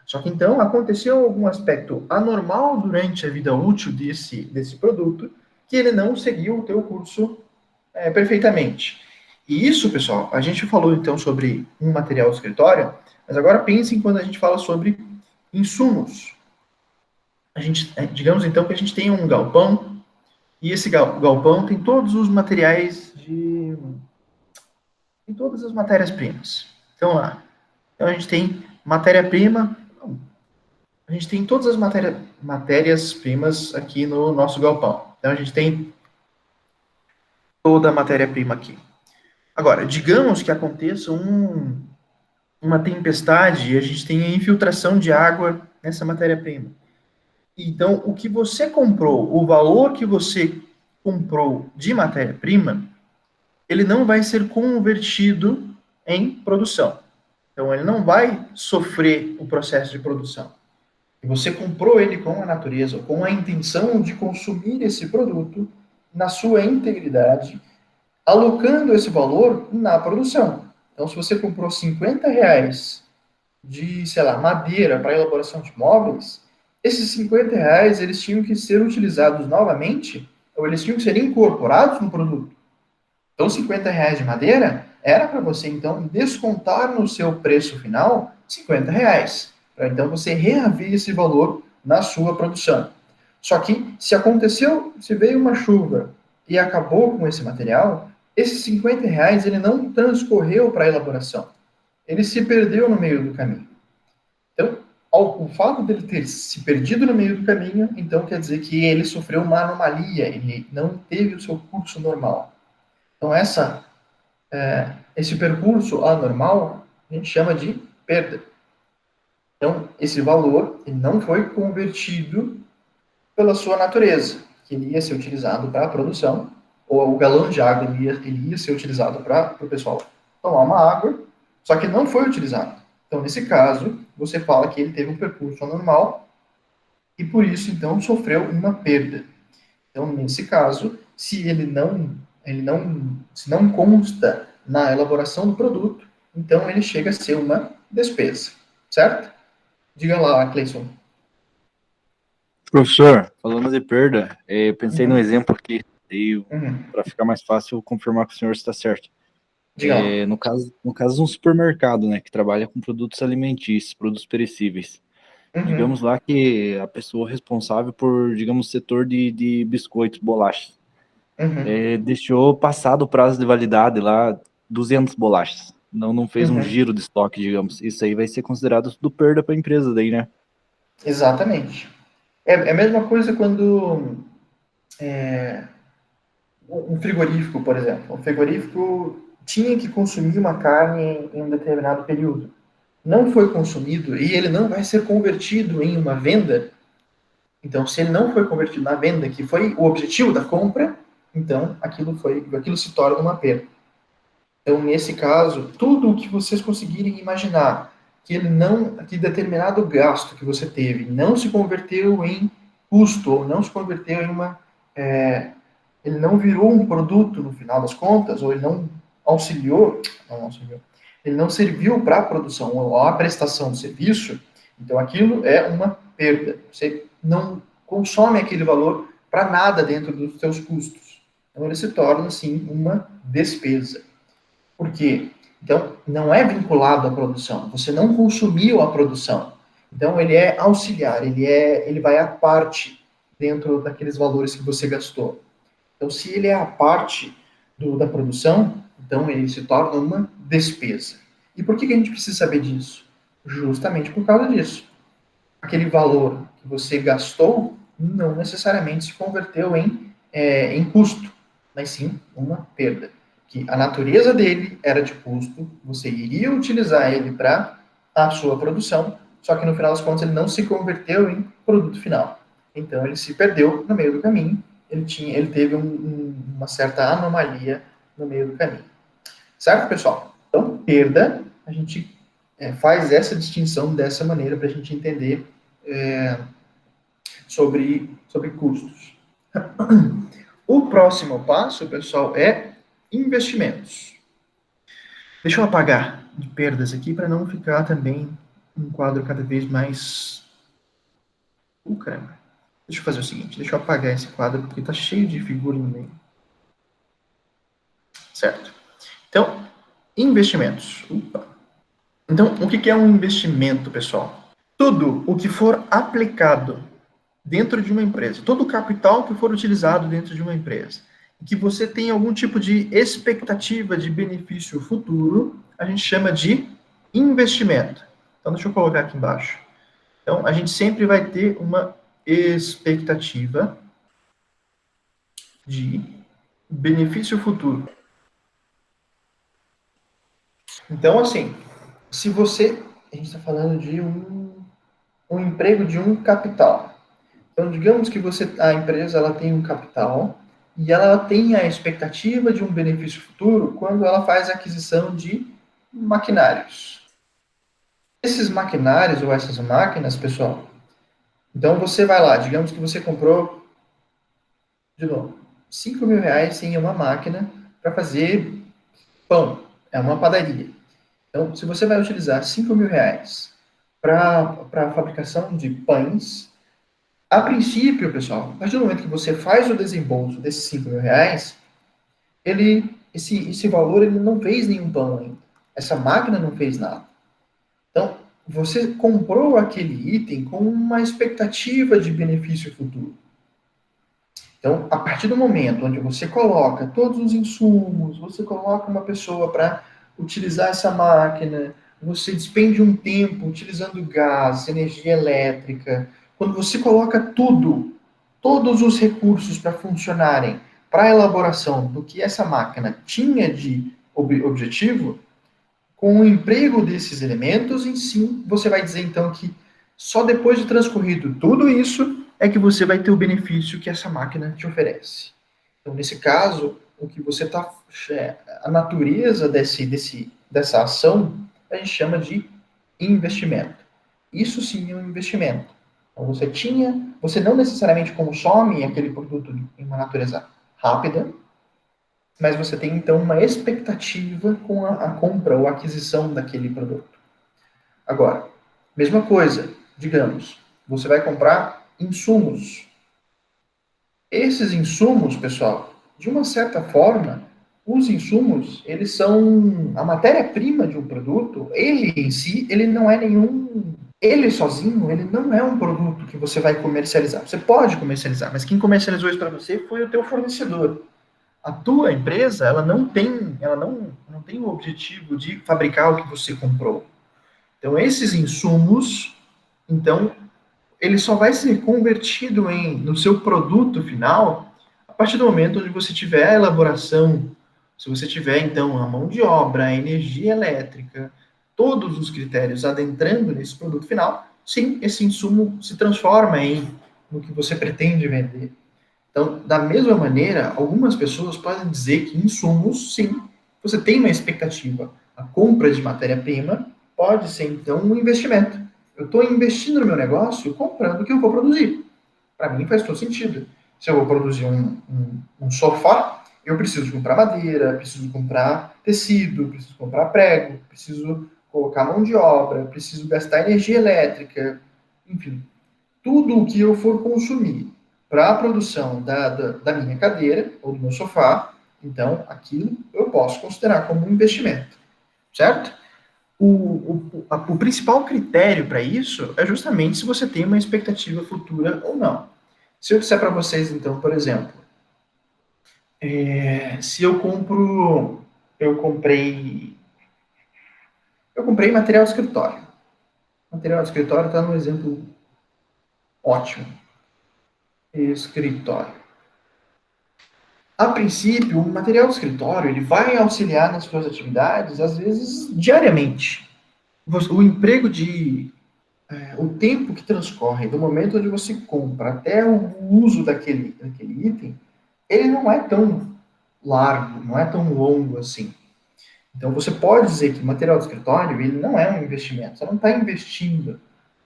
Só que então aconteceu algum aspecto anormal durante a vida útil desse produto que ele não seguiu o teu curso perfeitamente. E isso, pessoal, a gente falou então sobre um material de escritório, mas agora pensem quando a gente fala sobre insumos. Digamos então que a gente tem um galpão e esse galpão tem todos os materiais tem todas as matérias-primas. Então lá, então a gente tem matéria-prima, a gente tem todas as matérias-primas aqui no nosso galpão. Então a gente tem toda a matéria-prima aqui. Agora, digamos que aconteça uma tempestade e a gente tem a infiltração de água nessa matéria-prima. Então, o que você comprou, o valor que você comprou de matéria-prima, ele não vai ser convertido em produção. Então, ele não vai sofrer o processo de produção. Você comprou ele com a natureza, com a intenção de consumir esse produto na sua integridade, alocando esse valor na produção. Então, se você comprou R$ 50 de, sei lá, madeira para elaboração de móveis, esses R$ 50 eles tinham que ser utilizados novamente, ou eles tinham que ser incorporados no produto. Então, R$ 50 de madeira era para você, então, descontar no seu preço final R$ 50, para então você reaver esse valor na sua produção. Só que, se aconteceu, se veio uma chuva e acabou com esse material, esses R$ 50 ele não transcorreu para a elaboração. Ele se perdeu no meio do caminho. Então, o fato dele ter se perdido no meio do caminho, então quer dizer que ele sofreu uma anomalia, ele não teve o seu curso normal. Então, esse percurso anormal a gente chama de perda. Então, esse valor ele não foi convertido pela sua natureza, que ele ia ser utilizado para a produção, ou o galão de água ele ia ser utilizado para o pessoal tomar uma água, só que não foi utilizado. Então, nesse caso, você fala que ele teve um percurso anormal e por isso, então, sofreu uma perda. Então, nesse caso, se não consta na elaboração do produto, então ele chega a ser uma despesa, certo? Diga lá, Cleison. Professor, falando de perda, pensei no Uhum, exemplo aqui, uhum. para ficar mais fácil confirmar que o senhor está certo. Diga lá. No caso de um supermercado, né, que trabalha com produtos alimentícios, produtos perecíveis. Uhum, Digamos lá que a pessoa responsável por, digamos, setor de biscoitos, bolachas, uhum, deixou passado o prazo de validade lá 200 bolachas. Não fez um uhum. giro de estoque, digamos. Isso aí vai ser considerado tudo perda para a empresa daí, né? Exatamente. É a mesma coisa quando um frigorífico, por exemplo. Um frigorífico tinha que consumir uma carne em um determinado período. Não foi consumido e ele não vai ser convertido em uma venda. Então, se ele não foi convertido na venda, que foi o objetivo da compra, então aquilo se torna uma perda. Então, nesse caso, tudo o que vocês conseguirem imaginar que determinado gasto que você teve não se converteu em custo ou não se converteu em ele não virou um produto no final das contas, ou ele não auxiliou, ele não serviu para a produção ou a prestação do serviço, então aquilo é uma perda. Você não consome aquele valor para nada dentro dos seus custos. Então ele se torna, assim, uma despesa. Por quê? Então, não é vinculado à produção. Você não consumiu a produção. Então, ele é auxiliar, ele vai à parte dentro daqueles valores que você gastou. Então, se ele é a parte da produção, então ele se torna uma despesa. E por que a gente precisa saber disso? Justamente por causa disso. Aquele valor que você gastou não necessariamente se converteu em custo, mas sim uma perda. Que a natureza dele era de custo, você iria utilizar ele para a sua produção, só que no final das contas ele não se converteu em produto final. Então ele se perdeu no meio do caminho, ele teve uma certa anomalia no meio do caminho. Certo, pessoal? Então, perda, a gente faz essa distinção dessa maneira para a gente entender sobre custos. O próximo passo, pessoal, é investimentos. Deixa eu apagar de perdas aqui para não ficar também um quadro cada vez mais. Caramba. Deixa eu fazer o seguinte, deixa eu apagar esse quadro porque está cheio de figura no meio. Certo. Então, investimentos. Então, o que é um investimento, pessoal? Tudo o que for aplicado dentro de uma empresa, todo o capital que for utilizado dentro de uma empresa, e que você tem algum tipo de expectativa de benefício futuro, a gente chama de investimento. Então, deixa eu colocar aqui embaixo. Então, a gente sempre vai ter uma expectativa de benefício futuro. Então, assim, se você. A gente está falando de um emprego de um capital. Então, digamos que a empresa ela tem um capital e ela tem a expectativa de um benefício futuro quando ela faz a aquisição de maquinários. Esses maquinários ou essas máquinas, pessoal, então você vai lá, digamos que você comprou, de novo, R$ 5.000 em uma máquina para fazer pão, é uma padaria. Então, se você vai utilizar R$ 5.000 para a fabricação de pães, a princípio, pessoal, a partir do momento que você faz o desembolso desses R$ 5.000, esse valor ele não fez nenhum pão ainda. Essa máquina não fez nada. Então, você comprou aquele item com uma expectativa de benefício futuro. Então, a partir do momento onde você coloca todos os insumos, você coloca uma pessoa para utilizar essa máquina, você despende um tempo utilizando gás, energia elétrica, quando você coloca tudo, todos os recursos para funcionarem para a elaboração do que essa máquina tinha de objetivo, com o emprego desses elementos em si, você vai dizer então que só depois de transcorrido tudo isso é que você vai ter o benefício que essa máquina te oferece. Então, nesse caso, o que você está. A natureza dessa ação a gente chama de investimento. Isso sim é um investimento. Então, você não necessariamente consome aquele produto em uma natureza rápida, mas você tem então uma expectativa com a compra ou aquisição daquele produto. Agora, mesma coisa, digamos, você vai comprar insumos. Esses insumos, pessoal, de uma certa forma, os insumos, eles são a matéria-prima de um produto, ele em si, ele não é nenhum, ele sozinho, ele não é um produto que você vai comercializar. Você pode comercializar, mas quem comercializou isso para você foi o teu fornecedor. A tua empresa, ela não tem o objetivo de fabricar o que você comprou. Então, esses insumos, então, ele só vai ser convertido no seu produto final a partir do momento onde você tiver a elaboração, se você tiver, então, a mão de obra, a energia elétrica, todos os critérios adentrando nesse produto final, sim, esse insumo se transforma no que você pretende vender. Então, da mesma maneira, algumas pessoas podem dizer que insumos, sim, você tem uma expectativa. A compra de matéria-prima pode ser, então, um investimento. Eu estou investindo no meu negócio comprando o que eu vou produzir. Para mim faz todo sentido. Se eu vou produzir um sofá, eu preciso comprar madeira, preciso comprar tecido, preciso comprar prego, preciso colocar mão de obra, preciso gastar energia elétrica, enfim. Tudo o que eu for consumir para a produção da minha cadeira ou do meu sofá, então aquilo eu posso considerar como um investimento, certo? O principal critério para isso é justamente se você tem uma expectativa futura ou não. Se eu disser para vocês, então, por exemplo, se eu comprei, eu comprei material de escritório. Material de escritório está no exemplo ótimo. Escritório. A princípio, o material de escritório ele vai auxiliar nas suas atividades, às vezes diariamente. O emprego o tempo que transcorre do momento onde você compra até o uso daquele item, ele não é tão largo, não é tão longo assim. Então você pode dizer que o material de escritório ele não é um investimento. Você não está investindo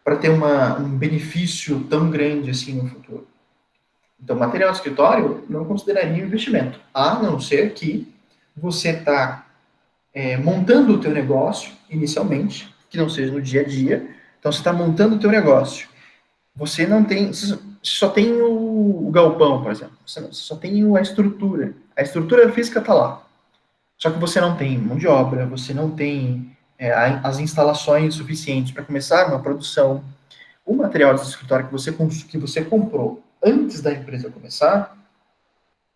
para ter um benefício tão grande assim no futuro. Então, material de escritório não consideraria um investimento, a não ser que você está montando o teu negócio inicialmente, que não seja no dia a dia. Então, você está montando o teu negócio. Você não tem, você só tem o galpão, por exemplo. Você só tem a estrutura. A estrutura física está lá. Só que você não tem mão de obra, você não tem as instalações suficientes para começar uma produção. O material de escritório que você comprou antes da empresa começar,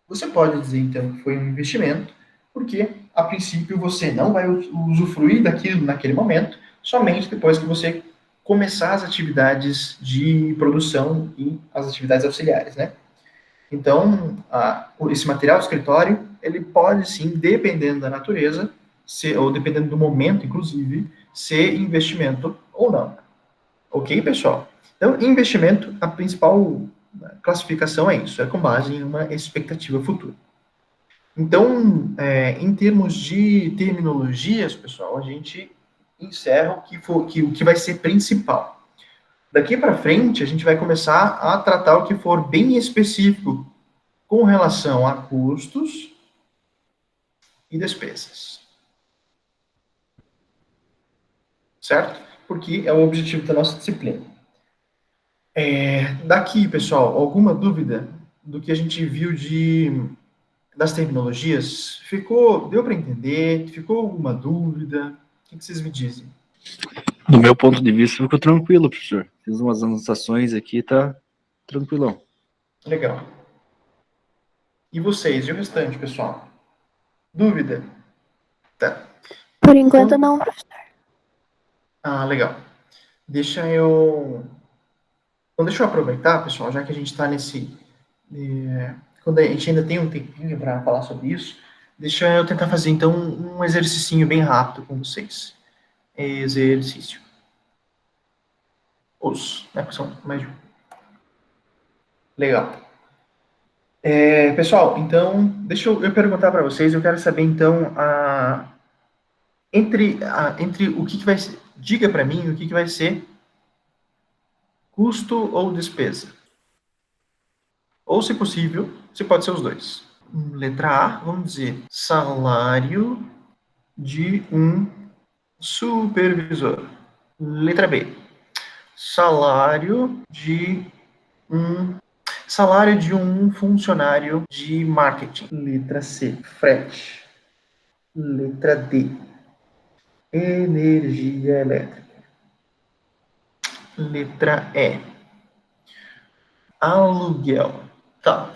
você pode dizer então que foi um investimento, porque a princípio você não vai usufruir daquilo naquele momento, somente depois que você começar as atividades de produção e as atividades auxiliares, né? Então, esse material de escritório, ele pode sim, dependendo da natureza, ou dependendo do momento, inclusive, ser investimento ou não. Ok, pessoal? Então, investimento, a principal classificação é isso, é com base em uma expectativa futura. Então, em termos de terminologias, pessoal, a gente encerra o que vai ser principal. Daqui para frente, a gente vai começar a tratar o que for bem específico com relação a custos e despesas. Certo? Porque é o objetivo da nossa disciplina. Daqui, pessoal, alguma dúvida do que a gente viu das terminologias? Deu para entender? Ficou alguma dúvida? O que vocês me dizem? Do meu ponto de vista, ficou tranquilo, professor. Fiz umas anotações aqui, tá tranquilão. Legal. E vocês? E o restante, pessoal? Dúvida? Tá. Por enquanto, não, professor. Legal. Deixa eu... Então, deixa eu aproveitar, pessoal, já que a gente está quando a gente ainda tem um tempinho para falar sobre isso, deixa eu tentar fazer, então, um exercício bem rápido com vocês. Exercício. Né, pessoal? Mais um. Legal. Pessoal, então, deixa eu perguntar para vocês, eu quero saber, então, entre o que vai ser, diga para mim o que vai ser custo ou despesa. Ou, se possível, se pode ser os dois. Letra A, vamos dizer, salário de um supervisor. Letra B, salário de um funcionário de marketing. Letra C, frete. Letra D, energia elétrica. Letra E, aluguel. Tá.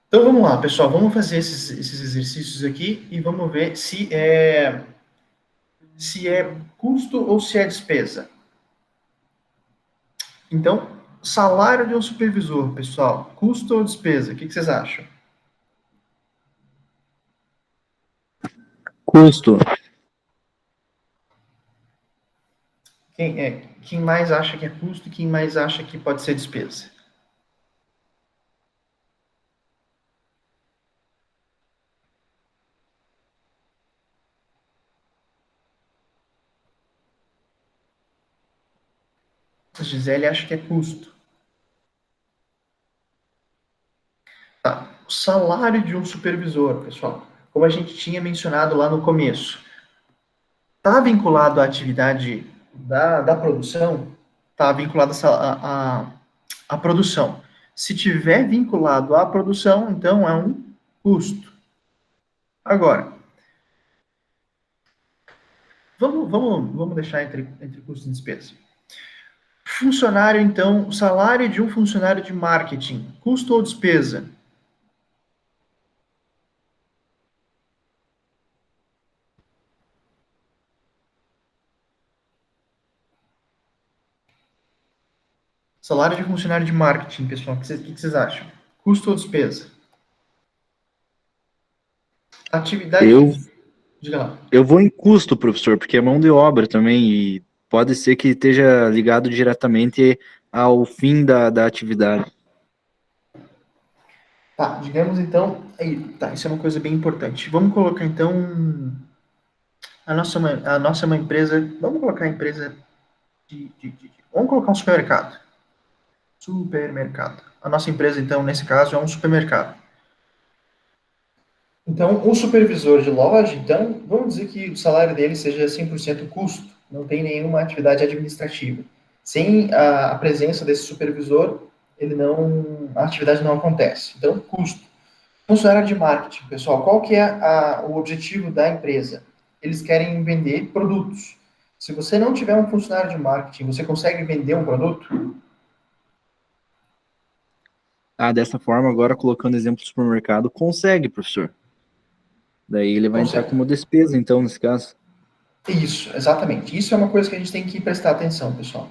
Então vamos lá, pessoal. Vamos fazer esses exercícios aqui e vamos ver se é custo ou se é despesa. Então, salário de um supervisor, pessoal. Custo ou despesa? O que vocês acham? Custo. Quem mais acha que é custo e quem mais acha que pode ser despesa? A Gisele acha que é custo. Tá. O salário de um supervisor, pessoal. Como a gente tinha mencionado lá no começo, está vinculado à atividade da produção? Está vinculado à produção. Se tiver vinculado à produção, então é um custo. Agora, vamos deixar entre custo e despesa. Funcionário, então, salário de um funcionário de marketing, custo ou despesa? Salário de funcionário de marketing, pessoal, o que vocês acham? Custo ou despesa? Atividade... Diga lá. Eu vou em custo, professor, porque é mão de obra também e pode ser que esteja ligado diretamente ao fim da atividade. Tá, digamos então... isso é uma coisa bem importante. Vamos colocar então... A nossa é uma empresa... Vamos colocar a empresa vamos colocar um supermercado. Supermercado. A nossa empresa, então, nesse caso, é um supermercado. Então, o supervisor de loja, então, vamos dizer que o salário dele seja 100% custo, não tem nenhuma atividade administrativa. Sem a presença desse supervisor, a atividade não acontece. Então, custo. Funcionário de marketing, pessoal, qual que é o objetivo da empresa? Eles querem vender produtos. Se você não tiver um funcionário de marketing, você consegue vender um produto? Dessa forma, agora colocando exemplo do supermercado, consegue, professor. Daí ele vai entrar como despesa, então, nesse caso. Isso, exatamente. Isso é uma coisa que a gente tem que prestar atenção, pessoal.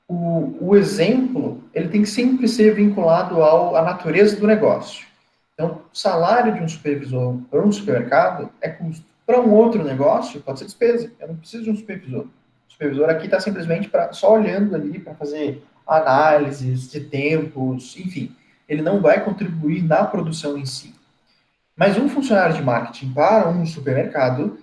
O exemplo, ele tem que sempre ser vinculado à natureza do negócio. Então, o salário de um supervisor para um supermercado é custo. Para um outro negócio, pode ser despesa. Eu não preciso de um supervisor. O supervisor aqui está simplesmente só olhando ali para fazer análises de tempos, enfim, ele não vai contribuir na produção em si. Mas um funcionário de marketing para um supermercado,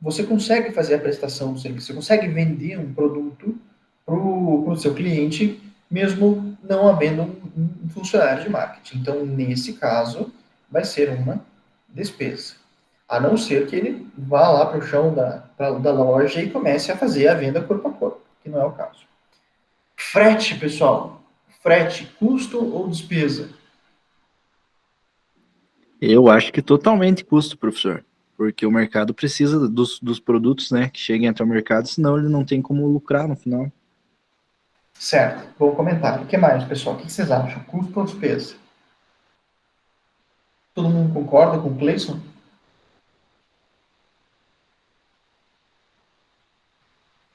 você consegue fazer a prestação do serviço, você consegue vender um produto para o seu cliente, mesmo não havendo um funcionário de marketing. Então, nesse caso, vai ser uma despesa. A não ser que ele vá lá para o chão da loja e comece a fazer a venda corpo a corpo, que não é o caso. Frete, pessoal. Frete, custo ou despesa? Eu acho que totalmente custo, professor. Porque o mercado precisa dos produtos, né, que cheguem até o mercado, senão ele não tem como lucrar no final. Certo, bom comentário. O que mais, pessoal? O que vocês acham? Custo ou despesa? Todo mundo concorda com o Cleison?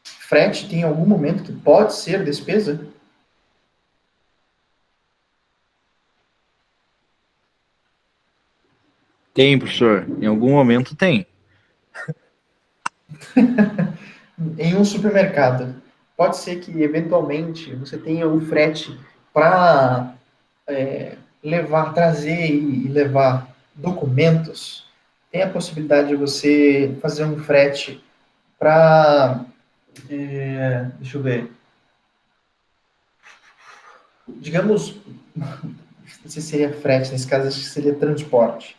Frete tem algum momento que pode ser despesa? Tem, professor. Em algum momento tem. Em um supermercado, pode ser que eventualmente você tenha o frete para levar, trazer e levar documentos. Tem a possibilidade de você fazer um frete para, deixa eu ver, digamos, não sei se seria frete, nesse caso acho que seria transporte.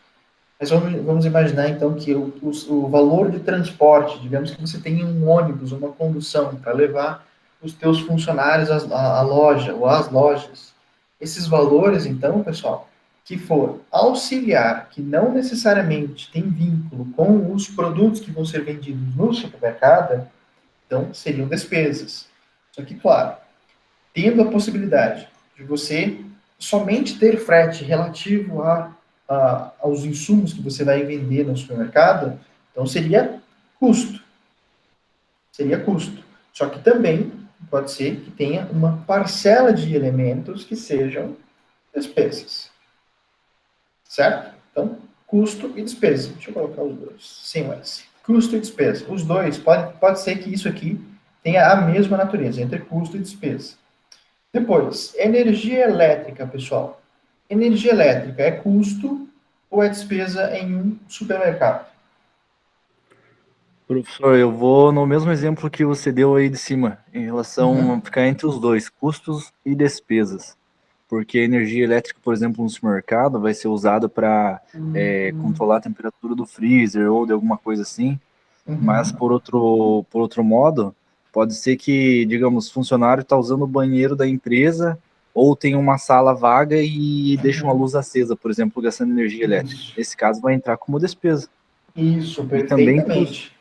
Mas vamos imaginar então que o valor de transporte, digamos que você tenha um ônibus, uma condução para levar os teus funcionários à loja ou às lojas. Esses valores, então, pessoal, que for auxiliar, que não necessariamente tem vínculo com os produtos que vão ser vendidos no supermercado, então seriam despesas. Só que, claro, tendo a possibilidade de você somente ter frete relativo aos insumos que você vai vender no supermercado, então seria custo. Seria custo. Só que também pode ser que tenha uma parcela de elementos que sejam despesas. Certo? Então, custo e despesa. Deixa eu colocar os dois, sem o S. Custo e despesa. Os dois, pode ser que isso aqui tenha a mesma natureza, entre custo e despesa. Depois, energia elétrica, pessoal. Energia elétrica é custo ou é despesa em um supermercado? Professor, eu vou no mesmo exemplo que você deu aí de cima, em relação a Uhum. ficar entre os dois, custos e despesas. Porque a energia elétrica, por exemplo, no supermercado, vai ser usada para controlar a temperatura do freezer ou de alguma coisa assim. Mas Uhum. por outro modo, pode ser que, digamos, funcionário está usando o banheiro da empresa ou tem uma sala vaga e deixa uma Uhum. luz acesa, por exemplo, gastando energia elétrica. Isso. Nesse caso, vai entrar como despesa. Isso, E também custo. perfeitamente.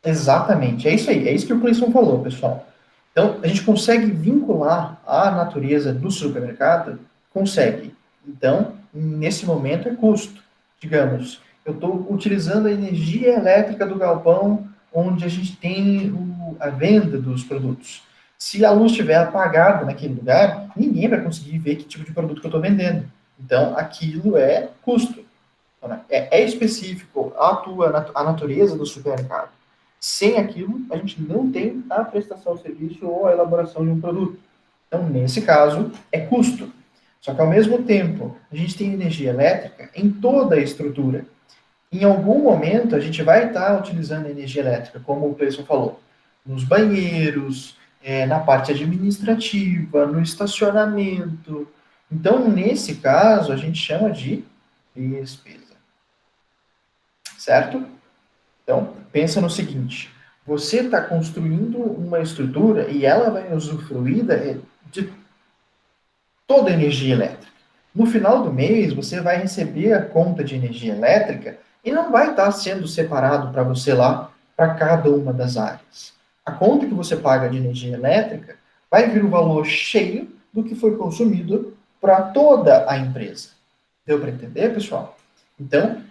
Exatamente. É isso aí. É isso que o Cleison falou, pessoal. Então, a gente consegue vincular a natureza do supermercado? Consegue. Então, nesse momento é custo. Digamos, eu estou utilizando a energia elétrica do galpão onde a gente tem a venda dos produtos. Se a luz estiver apagada naquele lugar, ninguém vai conseguir ver que tipo de produto que eu estou vendendo. Então, aquilo é custo. É específico a natureza do supermercado. Sem aquilo, a gente não tem a prestação de serviço ou a elaboração de um produto. Então, nesse caso, é custo. Só que, ao mesmo tempo, a gente tem energia elétrica em toda a estrutura. Em algum momento, a gente vai estar utilizando a energia elétrica, como o Cleison falou, nos banheiros, na parte administrativa, no estacionamento. Então, nesse caso, a gente chama de despesa. Certo? Então, pensa no seguinte: você está construindo uma estrutura e ela vai usufruir de toda a energia elétrica. No final do mês, você vai receber a conta de energia elétrica e não vai estar sendo separado para você lá, para cada uma das áreas. A conta que você paga de energia elétrica vai vir o valor cheio do que foi consumido para toda a empresa. Deu para entender, pessoal? Então,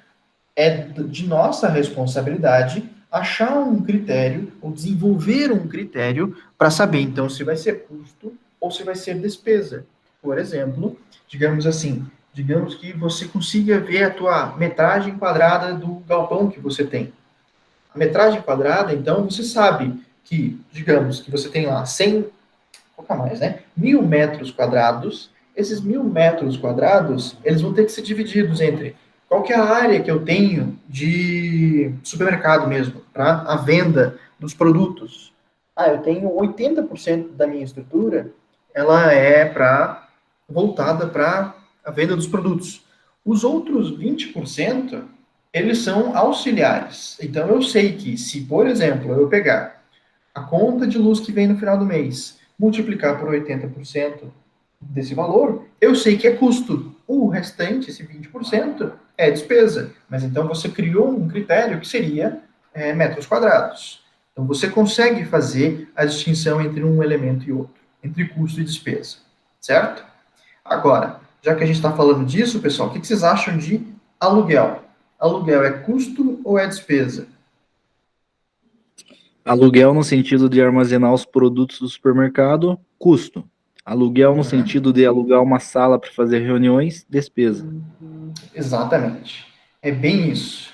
é de nossa responsabilidade achar um critério ou desenvolver um critério para saber, então, se vai ser custo ou se vai ser despesa. Por exemplo, digamos assim, digamos que você consiga ver a tua metragem quadrada do galpão que você tem. A metragem quadrada, então, você sabe que, digamos, que você tem lá 100, colocar mais, né? 1.000 metros quadrados. Esses 1.000 metros quadrados, eles vão ter que ser divididos entre qual que é a área que eu tenho de supermercado mesmo, para a venda dos produtos. Ah, eu tenho 80% da minha estrutura, ela é voltada para a venda dos produtos. Os outros 20%, eles são auxiliares. Então, eu sei que se, por exemplo, eu pegar a conta de luz que vem no final do mês, multiplicar por 80% desse valor, eu sei que é custo. O restante, esse 20%, é despesa. Mas então você criou um critério que seria metros quadrados. Então você consegue fazer a distinção entre um elemento e outro, entre custo e despesa. Certo? Agora, já que a gente está falando disso, pessoal, o que vocês acham de aluguel? Aluguel é custo ou é despesa? Aluguel no sentido de armazenar os produtos do supermercado, custo. Aluguel no sentido de alugar uma sala para fazer reuniões, despesa. Exatamente. É bem isso.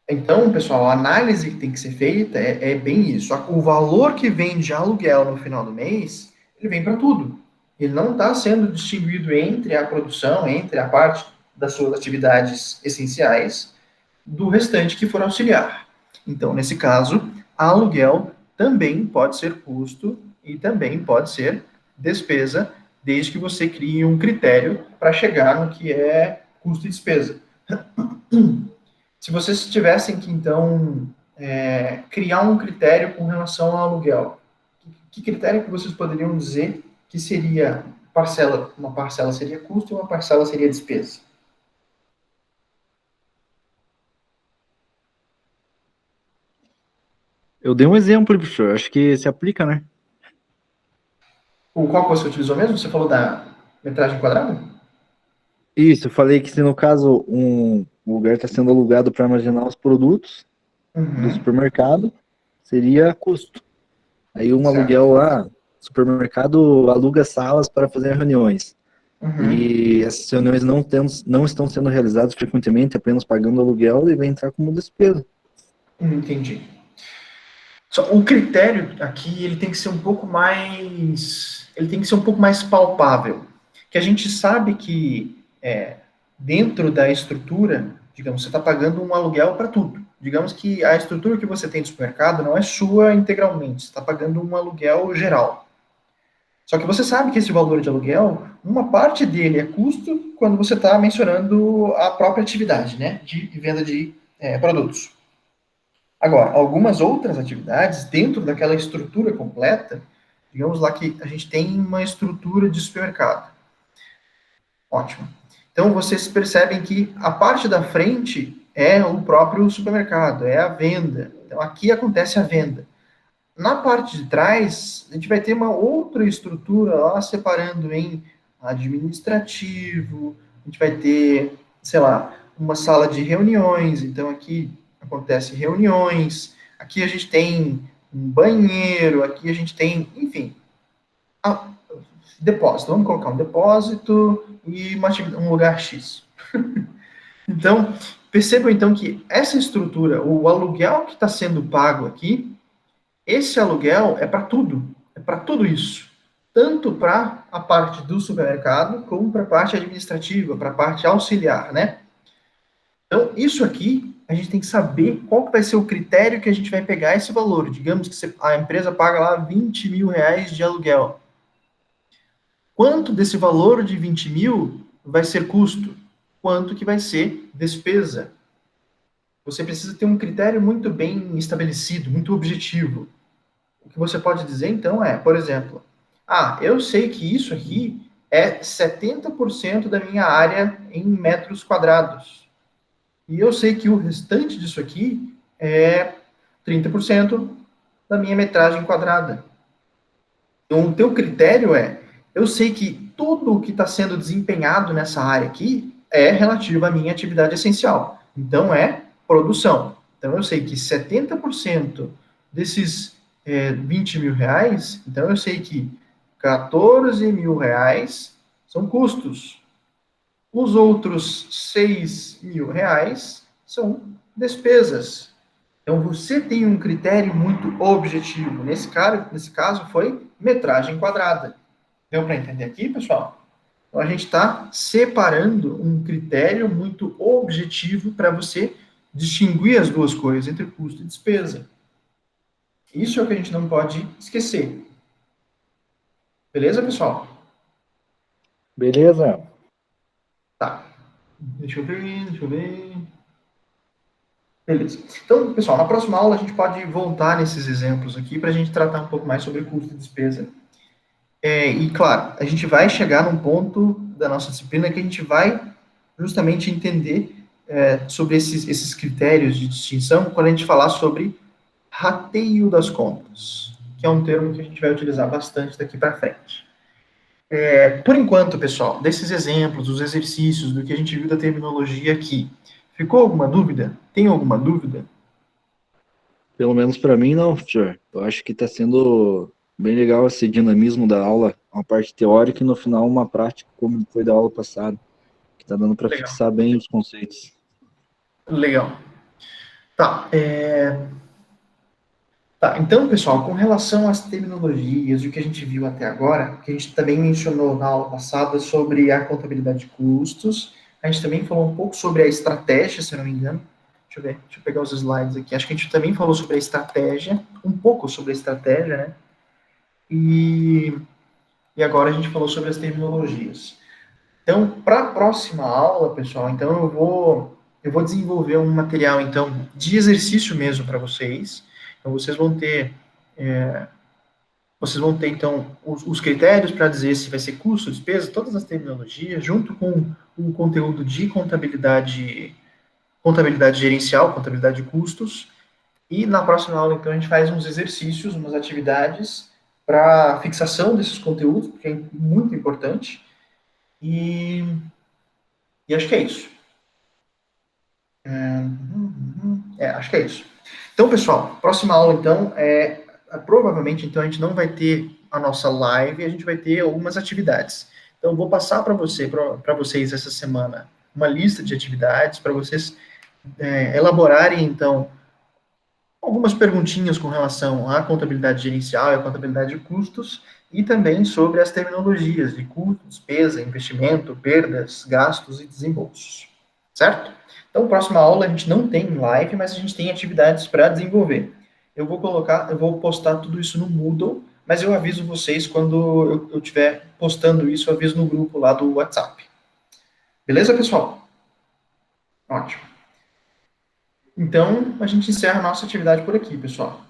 Então, pessoal, a análise que tem que ser feita é bem isso. O valor que vem de aluguel no final do mês, ele vem para tudo. Ele não está sendo distinguido entre a produção, entre a parte das suas atividades essenciais, do restante que for auxiliar. Então, nesse caso, aluguel também pode ser custo e também pode ser despesa, desde que você crie um critério para chegar no que é custo e despesa. Se vocês tivessem que, então, criar um critério com relação ao aluguel, que critério que vocês poderiam dizer que seria parcela? Uma parcela seria custo e uma parcela seria despesa? Eu dei um exemplo, professor, acho que se aplica, né? Qual que você utilizou mesmo? Você falou da metragem quadrada? Isso, eu falei que se no caso um lugar está sendo alugado para armazenar os produtos do Uhum, supermercado, seria custo. Aí um certo. aluguel lá, supermercado aluga salas para fazer reuniões. Uhum, E essas reuniões não estão sendo realizadas frequentemente, apenas pagando aluguel e vai entrar como despesa. entendi. Só, o critério aqui, ele tem que ser um pouco mais, ele tem que ser um pouco mais palpável, que a gente sabe que dentro da estrutura, digamos, você está pagando um aluguel para tudo. Digamos que a estrutura que você tem do supermercado não é sua integralmente, você está pagando um aluguel geral. Só que você sabe que esse valor de aluguel, uma parte dele é custo quando você está mencionando a própria atividade, né, de venda de produtos. Agora, algumas outras atividades dentro daquela estrutura completa, digamos lá que a gente tem uma estrutura de supermercado. Ótimo. Então vocês percebem que a parte da frente é o próprio supermercado, é a venda. Então aqui acontece a venda. Na parte de trás, a gente vai ter uma outra estrutura lá separando em administrativo, a gente vai ter, sei lá, uma sala de reuniões, então aqui acontece reuniões, aqui a gente tem um banheiro, aqui a gente tem, enfim, depósito, vamos colocar um depósito e um lugar X. Então, percebam então que essa estrutura, o aluguel que está sendo pago aqui, esse aluguel é para tudo isso. Tanto para a parte do supermercado, como para a parte administrativa, para a parte auxiliar, né? Então, isso aqui, a gente tem que saber qual que vai ser o critério que a gente vai pegar esse valor. Digamos que a empresa paga lá 20 mil reais de aluguel. Quanto desse valor de 20 mil vai ser custo? Quanto que vai ser despesa? Você precisa ter um critério muito bem estabelecido, muito objetivo. O que você pode dizer, então, é, por exemplo, eu sei que isso aqui é 70% da minha área em metros quadrados. E eu sei que o restante disso aqui é 30% da minha metragem quadrada. Então, o teu critério é, eu sei que tudo o que está sendo desempenhado nessa área aqui é relativo à minha atividade essencial. Então, é produção. Então, eu sei que 70% desses 20 mil reais, então eu sei que 14 mil reais são custos. Os outros 6 mil reais são despesas. Então, você tem um critério muito objetivo. Nesse caso, foi metragem quadrada. Deu para entender aqui, pessoal? Então, a gente está separando um critério muito objetivo para você distinguir as duas coisas, entre custo e despesa. Isso é o que a gente não pode esquecer. Beleza, pessoal? Beleza? Tá. Deixa eu ver. Beleza. Então, pessoal, na próxima aula a gente pode voltar nesses exemplos aqui para a gente tratar um pouco mais sobre custo e despesa. E, claro, a gente vai chegar num ponto da nossa disciplina que a gente vai justamente entender sobre esses critérios de distinção quando a gente falar sobre rateio das contas, que é um termo que a gente vai utilizar bastante daqui para frente. Por enquanto, pessoal, desses exemplos, dos exercícios, do que a gente viu da terminologia aqui, ficou alguma dúvida? Tem alguma dúvida? Pelo menos para mim, não, professor. Eu acho que está sendo bem legal esse dinamismo da aula, uma parte teórica e no final uma prática, como foi da aula passada, que está dando para Legal. fixar bem os conceitos. Legal. Tá. Tá, então, pessoal, com relação às terminologias e o que a gente viu até agora, que a gente também mencionou na aula passada sobre a contabilidade de custos, a gente também falou um pouco sobre a estratégia, se eu não me engano. Deixa eu pegar os slides aqui. Acho que a gente também falou sobre a estratégia, um pouco sobre a estratégia, né? E agora a gente falou sobre as terminologias. Então, para a próxima aula, pessoal, então eu vou desenvolver um material, então, de exercício mesmo para vocês. Então, vocês vão ter, então, os critérios para dizer se vai ser custo, despesa, todas as terminologias, junto com o conteúdo de contabilidade gerencial, contabilidade de custos. E na próxima aula, então, a gente faz uns exercícios, umas atividades para fixação desses conteúdos, porque é muito importante. E acho que é isso. Acho que é isso. Então, pessoal, próxima aula, então, provavelmente, então, a gente não vai ter a nossa live, a gente vai ter algumas atividades. Então, eu vou passar para vocês essa semana uma lista de atividades para vocês elaborarem, então, algumas perguntinhas com relação à contabilidade gerencial e à contabilidade de custos e também sobre as terminologias de custo, despesa, investimento, perdas, gastos e desembolsos. Certo? Então, próxima aula a gente não tem live, mas a gente tem atividades para desenvolver. Eu vou postar tudo isso no Moodle, mas eu aviso vocês quando eu estiver postando isso, eu aviso no grupo lá do WhatsApp. Beleza, pessoal? Ótimo. Então, a gente encerra a nossa atividade por aqui, pessoal.